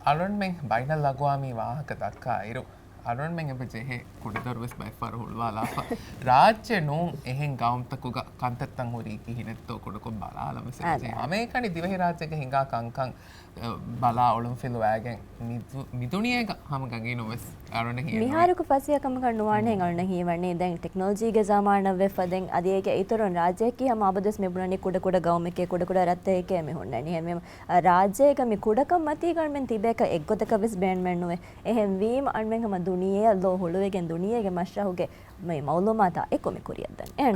අරුන් මෙන් බයිනල් ලගවාමී වාහක දක්කා අයිරු අරුන් මෙන් එබ ජෙහෙ කුඩදොරවෙස් බයිෆර හුල්වාලාප රාජ්‍ය නූන් එහෙන් ගවම්තකුග කන්තත්තන් හොරී කිහිනෙත්තෝ කොඩකොම් බලාලමස අමේකනි දිවහි රාජ්‍යක හිඟා කංකං බලා ඔළුම් ෆිල්ලු ෑගෙන් මිදුනියක හමගගේ නොවෙස් අරුණ මිහාරුක ෆසියකම කන්නුවානේ ගන්න හීවන්නේ දැන් ටෙක්නොලොජීගේ සාමානව ෆදෙන් අධියගේ ඉතුරුන් රාජ්‍යකී හම අබදස් මෙබුණනි කුඩ කුඩ ගවමකේ කුඩ කුඩ රත්තයකේ මෙහුන්නනි හැම රාජ්‍යයක මි කුඩකම් මතී ගන්නෙන් තිබේක එක්ගොතක විස් බෑන් මෙන්නුවේ එහෙන් වීම අන්වෙන් හම දුනියේ ලෝ හොළුවේගෙන් දුනියේගේ මෂ්රහුගේ මේ මවුලුමාතා එකොමි කුරියද්දන් එන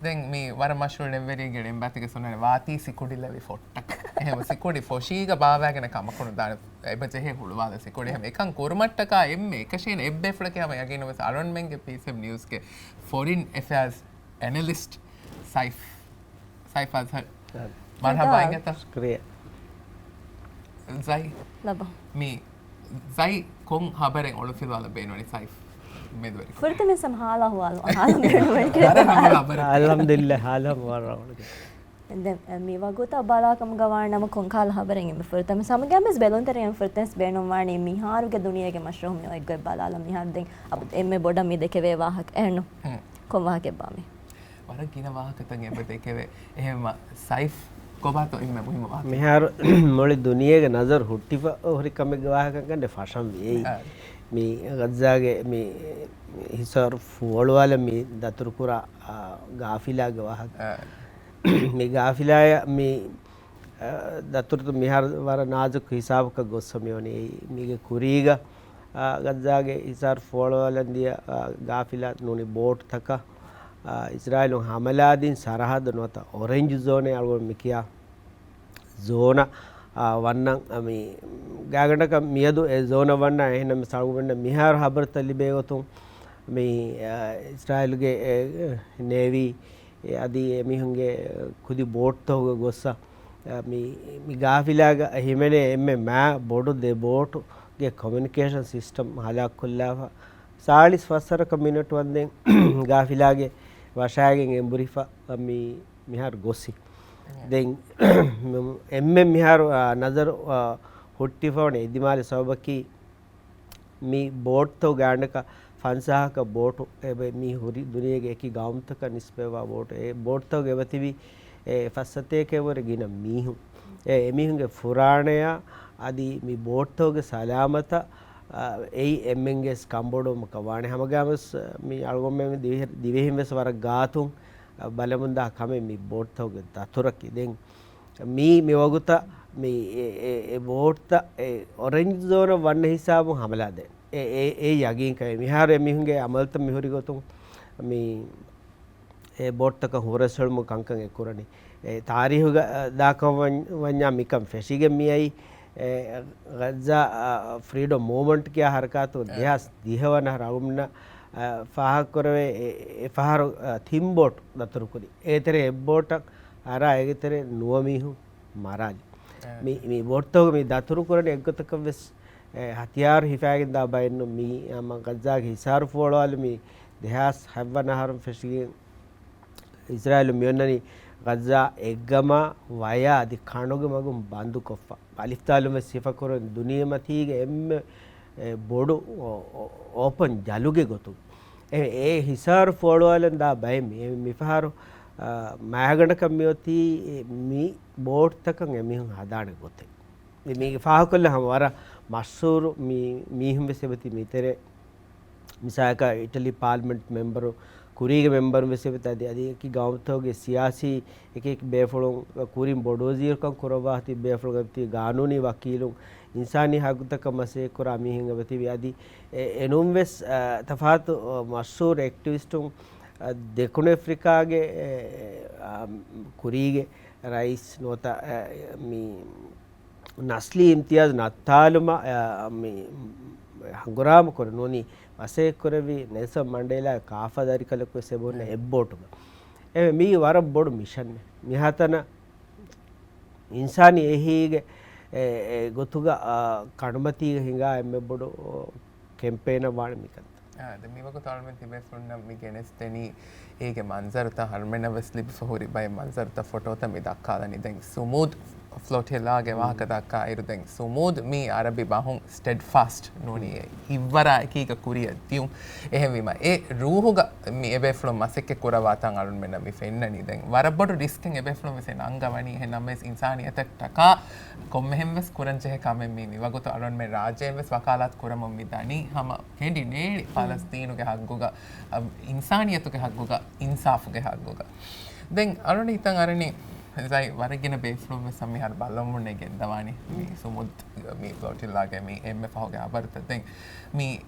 දැන් මේ වර මෂ්රුල් නෙවෙරි ගෙඩෙන් බතික සොනන වාති සිකුඩිලවි ෆොට්ටක් එහෙම සිකුඩි ෆොෂීග බාවෑගෙන කමකුණු දාන එබ ජෙහෙ හුළුවාද සිකුඩි හැම එකන් කුරුමට්ටක එම්මේ එකෂේන එබ්බෙෆ්ලක හැම යගෙන වෙස අරුන් මෙන්ගේ පීසම් නිවුස් ගේ ෆොරින් ඇෆෙයර්ස් ඇනලිස්ට් සයිෆ් අස්හර් මර්හබා ඉංගත शुक्रिया zai ලබා මේ zai කොන් හබරෙන් ඔලුෆිල්වාල බේනවනි සයිෆ් මෙදවරි ෆුර්ත මේ සම්හාලා හුවාලු ආහාර अल्हम्दुलिल्लाह हालम वारा දැන් මේ වගෝත බලාකම ගවානම කොන්කාල හබරෙන් එම ෆුර්තම සමගැමස් බැලොන්තරයන් ෆුර්තස් බේනොම් වාණි මිහාරුගේ දුනියගේ මෂරහුම් යෝ එක්ග බලාලා මිහාර දෙන් අබ එම්මේ බොඩ මි දෙකේ වාහක එනු කොම් වාහකේ බාමි වර කින වාහකතන් එබ දෙකේ එහෙම සයිෆ් කොබාතෝ ඉන්න මුහිම වාහක මිහාර මොලි දුනියගේ නਜ਼ර හුට්ටිව හොරි කමෙක් වාහක ගන්න ෆෂම් වෙයි මේ ගද්දාගේ මේ හිසර් ෆෝල්වල මේ දතුරුකුරා ගාෆිලාගේ වාහක මේ ගාෆිලාය මේ දතුරුතු මිහාර වර නාජුක් හිසාබක ගොස්සමියෝනේ මේගේ කුරීග ගද්දාගේ හිසර් ෆෝල්වලන්දිය ගාෆිලා නෝනි බෝට් තක ඉස්රායිල් හමලාදීන් සරහද නොත ඔරෙන්ජ් zone අලගොල් මිකියා zone වන්නන් මේ ගාගඩක මියදු ඒ zone වන්න එහෙනම් සල්ගොන්න මිහාර හබර් තලිබේගතුන් මේ ඉස්රායිල්ගේ නේවි අදී මිහුන්ගේ කුදි බෝට් තෝග ගොස්ස මේ ගාෆිලාග හිමනේ එම්මේ මෑ බොඩු දෙ බෝට් ගේ කමියුනිකේෂන් සිස්ටම් හලක් කොල්ලාවා 40 වසරක මිනිට් වන්දෙන් ගාෆිලාගේ වශාගෙන් එම්බුරිෆා මේ මිහාර ගොසි දැන් එම්මේ මිහාර නදර හොට්ටිෆෝන ඉදිමාලි සවබකි මේ බෝට් තෝ ගානක ෆන්සහක බෝට් එබ මේ හොරි දුනියගේ එකි ගාම්තක නිස්පේවා බෝට් ඒ බෝට් තෝ ගෙවතිවි ඒ ෆස්සතේ කෙවර ගින මීහු ඒ එමිහුගේ ෆුරාණය আদি මේ බෝට් තෝගේ සලාමත ඒ එම්ෙන්ගෙස් කම්බෝඩෝම කවානේ හැමගාමස් මේ අල්ගොම්මේ දිවෙහිමස් වර ගාතුන් බලමුන්දා කමේ මේ බෝට් තෝගේ දතුරකි දැන් මේ වගුත මේ ඒ බෝට් ඒ ඔරෙන්ජ් zone වන්න හිසාබු හමලා දැන් ඒ යගින් කයි මිහාර මිහුගේ අමල්ත මිහුරි ගොතුන් මේ ඒ බෝට් එක හොරසල්ම කංකන් එකුරණි ඒ තාරිහුග දාකම් වඤ්ඤා මිකම් ෆෙෂිගෙ මියයි ගද්සා ෆ්‍රීඩම් මූවමන්ට් කියා හරකාතු දෙහස් දිහවන රවුම්න ෆාහක් කරවේ ඒ ෆාහර තිම් බෝට් දතුරුකුදි ඒතරේ එබ්බෝටක් අර ඒතරේ නුවමිහු මරාලි මේ බෝට් තෝග මේ දතුරු කරන එක්ගතක වෙස් හතියාර හිෆාගෙන් දා බයින්න මේ අම ගද්සාගේ හිසාරු ෆෝලවල මේ දෙහස් හැවන හරම් ෆෙෂිගෙන් ඉස්රායිල් මියන්නනි ගද්සා එග්ගම වයා අධි කණුග මගුම් බන්දු කොෆ්ෆා අලිෆ්තාලුම සිෆකරන් දුනියමතීගේ එම් බොඩු ඕපන් ජලුගේ ගොතු ඒ හිසාර ෆෝලවලන් දා බයි මේ මිෆහරු මෑගණ කමියොති මි බෝට් තකන් එමිහුන් හදාන ගොතේ මේ ෆාහ කොල්ල හම වර මස්සූරු මීහුම් වෙසෙබති මිතරේ මිසාක ඉටලි පාර්ලිමේන්ට් මෙම්බරු कुरीगे मेंबर में से बता दिया कि गाँव तो के सियासी एक बेफलों कुरी बोडोजीर का कुरबाती बेफल करती कानूनी वकीलों इंसानी हक तक मसे कुरामी हिंग बती व्याधि एनुमवेस तफात मशहूर एक्टिविस्टों दक्षिण अफ्रीका के कुरीगे राइस नोता मी नस्ली इम्तियाज नत्तालुमा मी हंगुराम करनोनी असे करवी नेल्सन मंडेला काफदारी कलक सेबोन एब्बोट ए मी वर बोड मिशन मिहातन इंसानी एहीगे ಗೊತ್ತುಗ ಕಣಮತಿ ಹಿಂಗ ಎಮ್ಮೆ ಬಡು ಕೆಂಪೇನ ಬಾಳ ಮಿಕಂತ මීවක තොල්මෙන් තිබේ ෆොන්න මිගෙනස් තෙනි ඒගේ මන්සරත හර්මෙන වෙස්ලිප් සොහොරි බයි මන්සරත ෆොටෝත මේ දක්කාදනි දැන් සුමුද් ಫ್ಲೋಟಿಲ್ಲಾಗೆ ವಾಹಕದಕ್ಕ ಇರುದಂಗೆ ಸುಮೂದ್ ಮೀ ಅರಬಿ ಬಾಹುಂ ಸ್ಟೆಡ್ ಫಾಸ್ಟ್ ನೋಡಿ ಇವ್ವರ ಕೀಗ ಕುರಿಯ ದಿಯು ಎಹೆವಿಮ ಎ ರೂಹುಗ ಮಿ ಎಬೆಫ್ಲೋ ಮಸೆಕ್ಕೆ ಕುರವಾತಂ ಅಳುನ್ ಮೆನ್ನ ಮಿ ಫೆನ್ನನಿದೆಂಗೆ ವರಬ್ಬಡು ರಿಸ್ಕೆಂಗ್ ಎಬೆಫ್ಲೋ ಮಿಸೆನ್ ಅಂಗವಣಿ ಹೆ ನಮ್ಮೆಸ್ ಇನ್ಸಾನಿಯತ ಟಕಾ ಕೊಮ್ಮೆಹೆಂವೆಸ್ ಕುರಂಚೆ ಕಮೆ ಮೀನಿ ವಗುತು ಅಳುನ್ ಮೆ ರಾಜೆವೆಸ್ ವಕಾಲಾತ್ ಕುರಮಂ ಮಿದಾನಿ ಹಮ ಹೆಂಡಿ ನೇಡಿ ಪಾಲಸ್ತೀನುಗೆ ಹಗ್ಗುಗ ಇನ್ಸಾನಿಯತುಗೆ ಹಗ್ಗುಗ ಇನ್ಸಾಫುಗೆ ಹಗ್ಗುಗ ದೆಂಗ್ ಅಳುನ್ ಹಿತಂ Arani Zai waragina beflum me sammi har balamunne gendawani mi sumud mi flotillage mi emme fahoge abarta den mi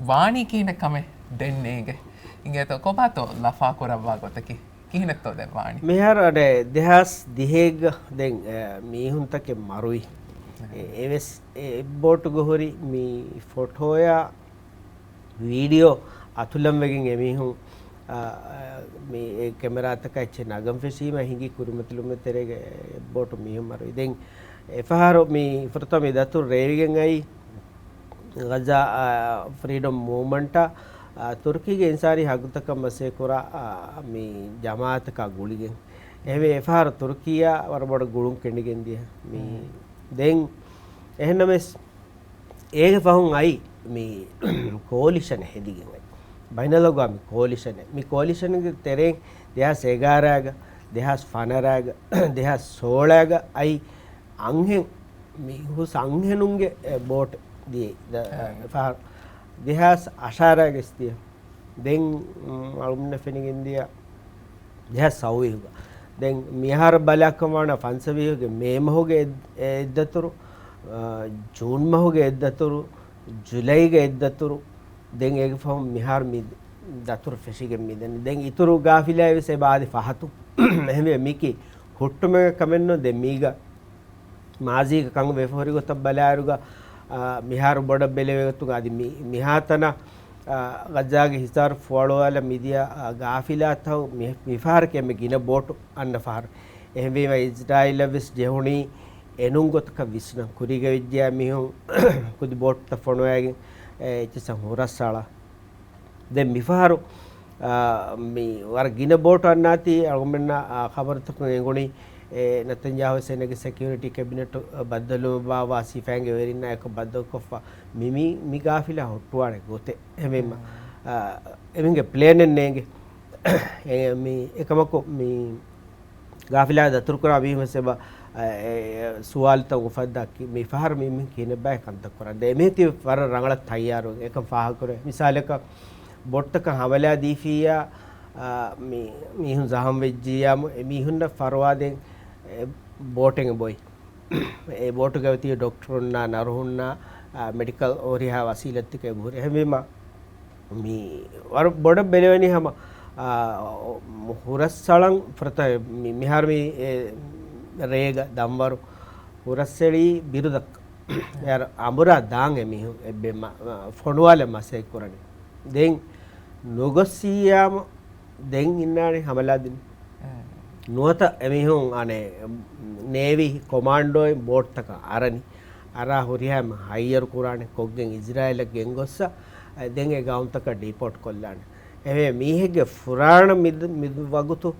wani kine kame dennege inge to kobato lafa korawa gotaki kihinetto den wani mehar ade dehas diheg den mi huntake marui eves bot gohori mi photoya video atulam wegen emihun මේ camera තක එච්ච නගම් ෆෙසීම හිඟි කුරුමතුලුම තෙරේග බොට මියම් මරු ඉතින් එෆහරෝ මේ ෆරත මේ දතු රේවිගෙන් අයි ගසා freedom movement ತುರ್ಕಿಗೆ ಇನ್ಸಾರಿ ಹಗುತಕ ಮಸೆ ಕುರಾ ಮೀ ಜಮಾತಕ ಗುಳಿಗೆ ಎವೆ ಎಫಹರ ತುರ್ಕಿಯಾ ವರಬಡ ಗುಳುಂ ಕೆಂಡಿಗೆನ್ ದಿಯ ಮೀ ದೆನ್ ಎಹನಮೆಸ್ ಏಗೆ ಫಹುಂ ಅಯಿ ಮೀ ಕೋಲಿಷನ್ ಹೆದಿಗೆನ್ ಬೈನಲೋಗಾಮಿ ಕೋಲಿಷನ್ ಮಿ ಕೋಲಿಷನ್ ತೆರೆ ದೇಹಸ್ 11 ದೇಹಸ್ 15 ದೇಹಸ್ 16 ಐ ಅಂಹೆ ಮಿ ಹುಸ್ ಅಂಹೆನುಂಗೆ ಬೋಟ್ ದಿ ಫಾರ್ ದೇಹಸ್ 18 ಸ್ತಿಯ ದೆನ್ ಅಳುಮ್ನ ಫೆನಿಗೆ ಇಂದಿಯಾ ದೇಹಸ್ 20 ದೆನ್ ಮಿಹಾರ ಬಲಕಮಾನ ಫನ್ಸವಿಗೆ ಮೇಮಹೋಗೆ ಎದ್ದತರು ಜೂನ್ ಮಹೋಗೆ ಎದ್ದತರು ಜುಲೈಗೆ ಎದ್ದತರು den ege fam mihar mi datur feshige mi den den ituru gafila se baadi fahatu ehme miki huttume kamenno de miga mazi ka kang vefori go tabbalaruga mihar boda belevetu adi mihatana gajage hisar folowala midia gafila thaw mifar ke me gina botu anna far ehme wa israel vis jehuni enungot ka visna kuriga vidya mihun kudi bot ta fonoyage එච්ච හොරස්සාලා දැන් මිෆාරු මේ වර ගින බෝට අන්නාති අගමන්න ಖಬರತක එගොනි නතන්ජාහු සෙනගේ security cabinet බද්දලු Bawa සිෆෑන්ගේ වෙරින්න එක බද්දකොෆ මිමි මිගාෆිලා හොට්ටුවානේ ගොතේ එමෙම එමින්ගේ plane නේගේ මේ එකමකෝ මේ ගාෆිලා දතුරු කරා වීම සබ सुवाल तो गुफदा की मी फहर मी किने बाय कंत करा दे मेती फर रंगला तैयार हो एक फाह करे मिसाल का बोट का हवला दीफिया मी मी हुन जहम वेजिया मी हुन फरवा दे बोटिंग बॉय ए बोट गवती डॉक्टर ना नरहुन्ना मेडिकल और यह वसीलत के भूरे है मा मी और बोड बेलेवनी हम हुरसलंग फरता मिहार में ರೇಗ ದಂಬರು ಹುರಸೆಳಿ ಬಿರುದಕ್ ಯಾರ ಅಮುರ ದಾಂಗೆ ಮಿಹು ಎಬ್ಬೆ ಫೊಣುವಾಲೆ ಮಸೆ ಕುರನಿ ದೆನ್ ನುಗೊಸಿಯಾಮ ದೆನ್ ಇನ್ನಾಣಿ ಹಮಲಾದಿನ್ ನುವತ ಎಮಿಹು ಅನೆ ನೇವಿ ಕೊಮಾಂಡೋಯ್ ಬೋಟ್ ತಕ ಅರನಿ ಅರ ಹುರಿಯಾಮ ಹೈಯರ್ ಕುರಾಣೆ ಕೊಗ್ಗೆನ್ ಇಸ್ರಾಯೇಲ್ ಗೆಂಗೊಸ್ಸ ದೆಂಗೆ ಗೌನ್ ತಕ ಡಿಪೋರ್ಟ್ ಕೊಲ್ಲಾಣೆ ಎವೆ ಮೀಹೆಗೆ ಫುರಾಣ ಮಿದ್ ವಗುತು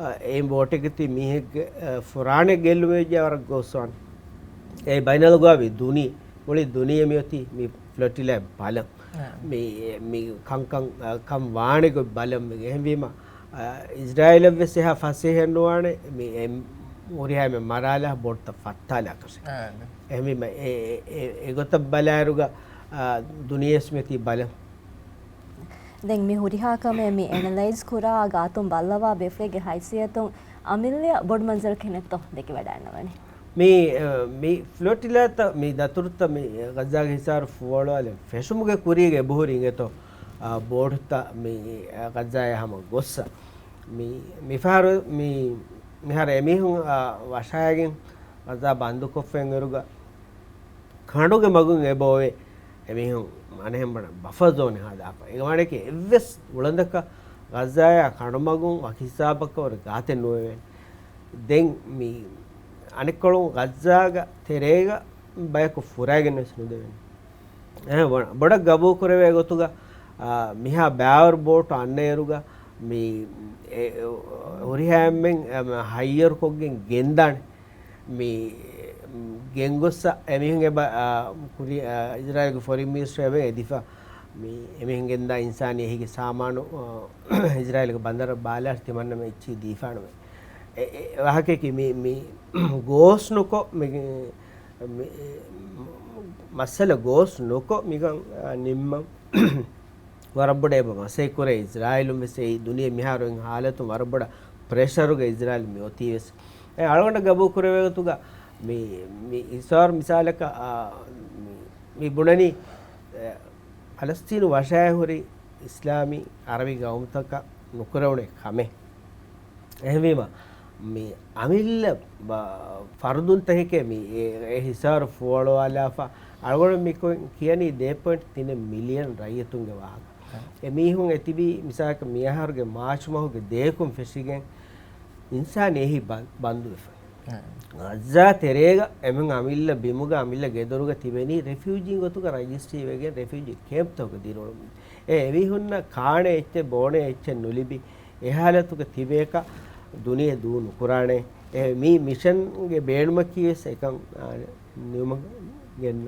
ඒ බෝට් එකේ මීහෙක් ෆුරානේ ගෙල්ලුවේ ජවර ගොස්වන් ඒ බයිනලගාවි දුනි මොලි දුනිය මියති මි ෆ්ලොටිලා බලම් මේ කම් වාණේ ගො බලම් එහෙවීම ඉස්රායෙල් වෙසේ හ ෆසේ හෙන්නවානේ මේ මොරියා මේ මරාලා බෝට් ෆත්තාලා කසේ එහෙවීම ඒ ගොත බලාරුග දුනියස් මෙති බලම් දැන් මේ හුරිහාකම මේ ඇනලයිස් කුරා ගාතුම් බල්ලවා බෙෆ්ලේගේ හයිසියතුම් අමිල්ලිය බොඩ් මන්සර් කෙනෙක්තෝ දෙක වැඩන්නවනේ මේ ෆ්ලොටිලාත මේ දතුරුත මේ ගජාගේ හිසාර ෆුවලවල ෆෙෂුමුගේ කුරියගේ බොහරින්ගෙතෝ බෝඩ්ත මේ ගජාය හැම ගොස්ස මේ ෆාර මේ මිහර එමිහුන් වශායගෙන් ගජා බන්දු කොෆෙන් එරුග කණුගේ මගුන් එබෝවේ එමිහුන් අනෙහෙම්බන බෆර් zone හදාප ඒක මාඩේක එවස් උලන්දක ගජාය කණුමගුන් වකිසාබක වර ගාතෙන් නොවේ දෙන් මේ අනෙක්කොළු ගජාග තෙරේග බයක ෆුරාගෙන නුදෙවෙන බොඩ ගබෝ කරවේ ගොතුග මිහා බෑවර් බෝට් අන්නේරුග මේ හොරිහැම්මෙන් හයියර් කොග්ගෙන් ගෙන්දානේ මේ ගෙන්ගොස්ස එමිහුන්ගේ කුරි ඉස්රායල්ගේ ෆොරින් මිනිස්ටර් එබේ එදිෆා මේ එමිහුන්ගෙන් දා ඉන්සානි එහිගේ සාමානු ඉස්රායල්ගේ බන්දර බාලා තිමන්න මේ ඉච්චි දීෆානු වහකේ මේ ගෝස් නොකෝ මේ මස්සල ගෝස් නොකෝ මිගන් නිම්ම වරබ්බඩ එබ මසේ කුරේ ඉස්රායලුම් වෙසේ දුනියේ මිහාරුන් ಹಾಲತು වරබ්බඩ ප්‍රෙෂරුගේ ඉස්රායල් මියෝතිවස් අලගොಂಡ ගබු කුරවේතුගා මේ ඉස්සාර මිසාලක මේ බුණනි ಫಲಸ್ತೀನು ವಶಾಯಹುರಿ ಇಸ್ಲಾಮಿ ಅರಬಿ ಗೌಮತಕ ನುಕರವಣೆ ಕಮೆ එහෙම මේ අමිල්ල ෆර්දුන් තහකේ මේ හිසාර ෆෝලවාලාෆා අලගොඩ මික කියන්නේ 2.3 මිලියන් රයිතුන්ගේ වාහක එමිහුන් එතිබි මිසාක මියහර්ගේ මාෂ්මහුගේ දේකුම් ෆෙසිගෙන් ඉන්සාන එහි බන්දු ගසා තෙරේග එමන් අමිල්ල බිමුග අමිල්ල ගෙදරුග තිබෙනි රෙෆියුජි ගොතුක රජිස්ට්‍රි වෙගෙන් රෙෆියුජි කැම්ප් තවක දිරොළු එවිහුන්න කාණේ එච්ච බෝණේ එච්ච නුලිබි එහාලතුක තිබේක දුනිය දූනු කුරාණේ මේ මිෂන්ගේ බේඩුම කීස් එකම් නියම ගෙන්න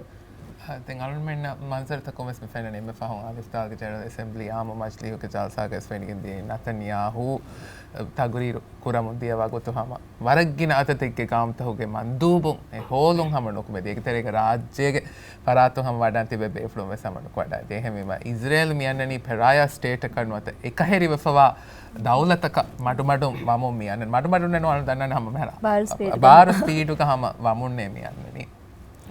Then almen manzar ta komes me fena me fahon alifta ke general assembly ama majli ke jalsa ke swen kin di Netanyahu taguri kuram diya wa gotu hama waragina atatekke kaam ta hoge mandubun e holun hama nok me de tere ke rajye ke paratu ham wadan tibe be flow me samanu kwada de hemi ma Israel mi annani pariah state kanwata ekaheri wefawa dawlataka madu wamun mi annen madu nenu an danna hama mera bar speed ka hama wamunne mi annani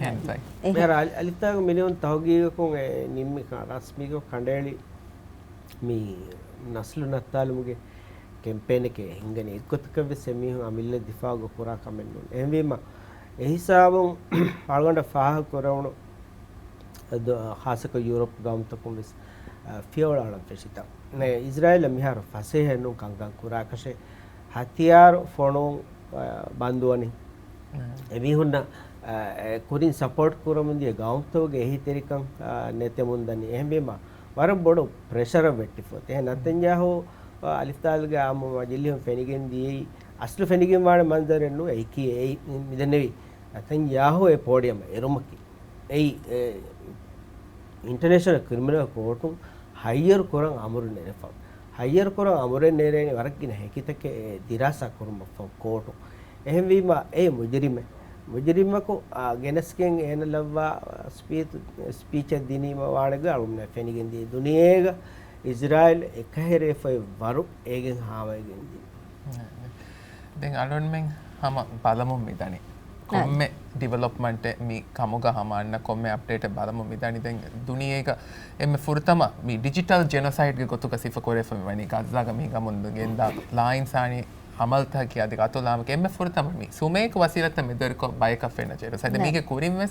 මෙර අලිතාග million තවගීකුන් නිම්මික රස්මික කණ්ඩෑලි මේ නස්ලු නත්තාලුමුගේ campaign එකේ හිංගන එක්කොතක වෙසෙමිහු අමිල්ල දිෆාග කුරා කමෙන්නු එම්වීම එහිසාවුන් පාල්ගොන්ඩ ෆාහ කරවුණු ખાસක Europe ගම්තකුම් වෙස් ෆියවලාලම් ෆෙසිතා නේ ඉස්රායෙල් මිහාර ෆසේ හෙන්නු කංගන් කුරා කෂේ හතියාර ෆොණු බන්දුවනි එමිහුන්න ಕುರಿನ್ ಸಪೋರ್ಟ್ ಕೂರ ಮುಂದೆ ಗಾಂವ್ತೋಗೆ ಎಹಿ ತೆರಿಕಂ ನೆತೆ ಮುಂದನಿ ಎಹೆಂಬೆಮ ವರಂ ಬೊಡು ಪ್ರೆಷರ್ ಬೆಟ್ಟಿಫೋತೆ ಎಹೆ ನತನ್ಯಾಹು ಅಲಿಫ್ತಾಲ್ಗೆ ಆಮ ಜಿಲ್ಲಿಹಂ ಫೆನಿಗೆನ್ ದಿ ಅಸ್ಲು ಫೆನಿಗೆನ್ ವಾಣ ಮಂಜರೆನ್ನು ಐಕಿ ಐ ಇದನ್ನೆವಿ ನತನ್ಯಾಹು ಎ ಪೋಡಿಯಂ ಎರುಮಕಿ ಐ ಇಂಟರ್ನ್ಯಾಷನಲ್ ಕ್ರಿಮಿನಲ್ ಕೋರ್ಟು ಹೈಯರ್ ಕೊರಂ ಅಮರು ನೆರೆಫ ಹೈಯರ್ ಕೊರಂ ಅಮರೆ ನೆರೆನಿ ವರಕ್ಕಿನ ಹೆಕಿತಕ್ಕೆ ದಿರಾಸಾ ಕುರುಮ ಕೋರ್ಟು ಎಹೆಂವೀಮ ಎ ಮುಜರಿಮೆ මුජරිමකෝ ගෙනස්කෙන් එන ලව්වා ස්පීච් දිනීම වාණග අරුම් නැෆෙනිගෙන් දී දුනියේග ඉස්රායෙල් එකහෙරේ ෆයි වරු ඒගෙන් හාවයිගෙන් දී දැන් අලොන් මෙන් හම බලමු මිදනි කොම්මේ ඩෙවලොප්මන්ට් මේ කමුග හමන්න කොම්මේ අප්ඩේට් බලමු මිදනි දැන් දුනියේග එමෙ ෆුර්තම මේ ඩිජිටල් ජෙනොසයිඩ් ගේ ගොතුක සිෆ කොරේ ෆම වනි ගස්ලාග මේ ගමුන් ගෙන්දා ලයින්ස් ආනි अमल था किया दिखा तो लाम के मैं फुरता मी सुमेक वसीलत में दर को बाय का फेना चाहिए साइड मी के कुरिम में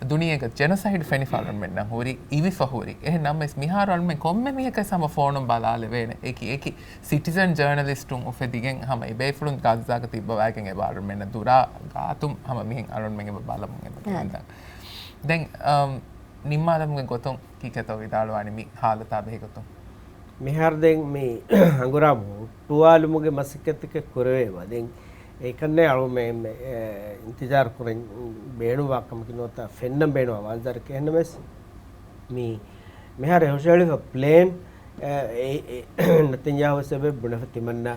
दुनिया का जेनोसाइड फेनी फालमेंट ना होरी इवी फहोरी ए नाम इस मिहार और में कॉम में मी के सम फोन बाला ले वे एक सिटीजन जर्नलिस्ट ऑफ दिगें हम बे फ्लुन गाजा का तिब वाकिंग एनवायरनमेंट ना दूरा गातुम हम मी अरुण में बाला मुंगे देन निम्मालम के गोतों की कहता विदालवानी मी हालता बे गोतों මිහාරදෙන් මේ අඟුරාමු ටුවාලුමුගේ මසිකතික කුරවේවා දැන් ඒකන්නේ අලු මේ ඉන්තිජාර් කුරෙන් බේණුවාකම කිනෝත ෆෙන්නම් බේණුවා වල්දර කෙන්නමස් මේ මිහාර හොෂලික ප්ලේන් නතන්යාහු සබෙ බුනෆතිමන්න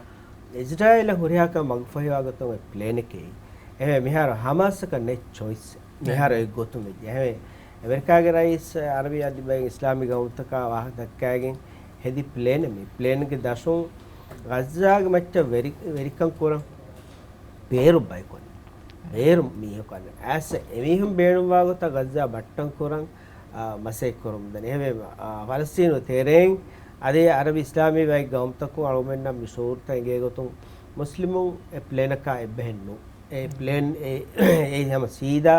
ඉස්රායෙල් හුරියාක මග්ෆහිවාගතම ප්ලේන් එකේ එහේ මිහාර හමාසක නෙ චොයිස් මිහාර ගොතුම එහේ ඇමරිකාගේ රයිස් අරබි අධිබයි ඉස්ලාමික උත්තක වාහ දක්කාගෙන් हेदी प्लेन में प्लेन के दशों गज़ा के मच्चा वेरिकं कोरं पेरु बाई कोन पेरु मियो कोन ऐसे एवी हम बेणु वागो ता गज़ा बट्टं कोरं मसे कोरं दने हे फलस्तीन तेरें अदे अरब इस्लामी वाई गांव तक को अळुमेन ना मिशोर तंगे गो तो मुस्लिमों ए प्लेन का ए बहनो ए प्लेन ए हम सीधा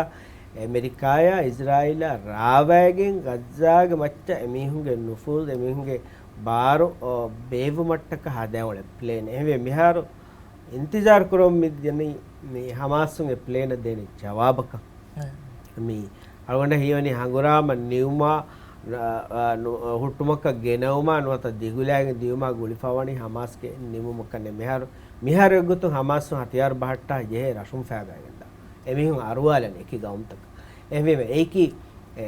अमेरिकाया इजराइल रावैගෙන් गज़ा के मच्चा एमी हुंगे नुफूज एमी हुंगे बारो बेव मट्टक हादेवले प्लेन एवे मिहारो इंतजार करो मिदनी मी हमासुंगे प्लेन देने जवाबक मी अलगंड हियोनी हंगुराम न्यूमा हुट्टुमक गेनवमा नवत दिगुलागे दियुमा गुलिफावणी हमास के निमुमकने मिहारो मिहारो गुतु हमासु हथियार बहट्टा ये रशुम फैबागंदा එමිහුන් අරුවාලන එක ගවුම්තක එහෙම ඒකි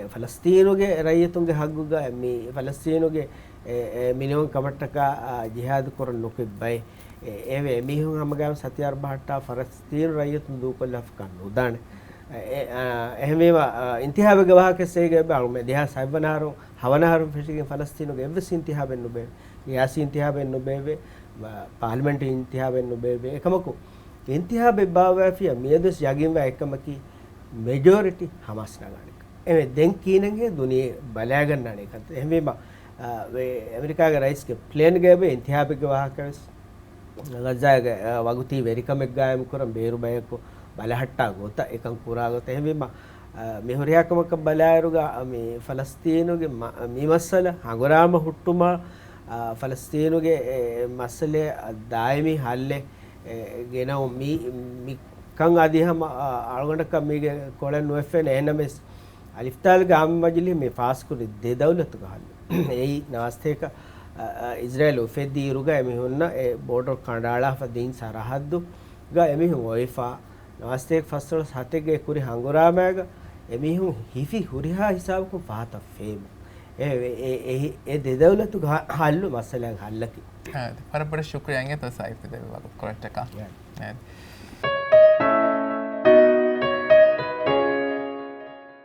ෆලස්තීනුගේ රයිතුන්ගේ හග්ගුග මේ ෆලස්තීනුගේ මිලියන් කමට්ටක ජිහාද් කරන නොකෙබ්බයි ඒවේ මිහුන් හැමගාම සති 48 ෆලස්තීන් රයිතුන් දූකොල්ල අෆ්ගාන් උදාන එහෙම ඉන්තිහාබ ගවාහකසේගේ බාරුම දිහා සයිබනාරු හවනාරු ෆිසිකේ ෆලස්තීනුගේ එවස් ඉන්තිහාබෙන් නොබේ යාසි ඉන්තිහාබෙන් නොබේ පාර්ලිමේන්තු ඉන්තිහාබෙන් නොබේ එකමකෝ ඉන්තිහාබෙ බාවාෆිය මියදස් යගින් වා එකමකි මෙජොරිටි හමස් නගානික එමෙ දෙන් කීනගේ දුනියේ බලයා ගන්නනේ කත එහෙම ඇමරිකාගේ රයිස්ගේ ප්ලේන් ගෑබේ ඉන්තිහාබෙ ගවාහකස් ගජාගේ වගුති වෙරිකමෙක් ගායම කරන් බේරු බයකෝ බලහට්ටා ගොත එකන් පුරා ගොත එහෙම මෙහොරියාකමක බලායරුගා මේ ෆලස්තීනුගේ මේ මස්සල හගොරාම හුට්ටුමා ෆලස්තීනුගේ මස්සලේ දායමි හල්ලේ ගෙනව මි කන් අධිහම අල්ගොඩක මේගේ කොලන් නොෆෙන එනමස් අලිෆ්තාල් ගාම මජලි මේ ෆාස්කුරි දෙදවලතු ගහන්න ඒ නාස්තේක ඉස්රායල් උෆෙද්දී රුගා එමිහුන්න ඒ බෝඩර් කණ්ඩාලා ෆදීන් සරහද්දු ගා එමිහුන් ඔයිෆා නාස්තේක ෆස්තල සතේගේ කුරි හංගුරාමෑග එමිහුන් හිෆි හුරිහා හිසාබකු ෆාත ෆේම ඒ දෙදවලතු හල්ලු මස්සලයන් හල්ලකි පරපර ශුක්‍රියන්ගේ තසයිෆ දෙව වග කොරට්ටක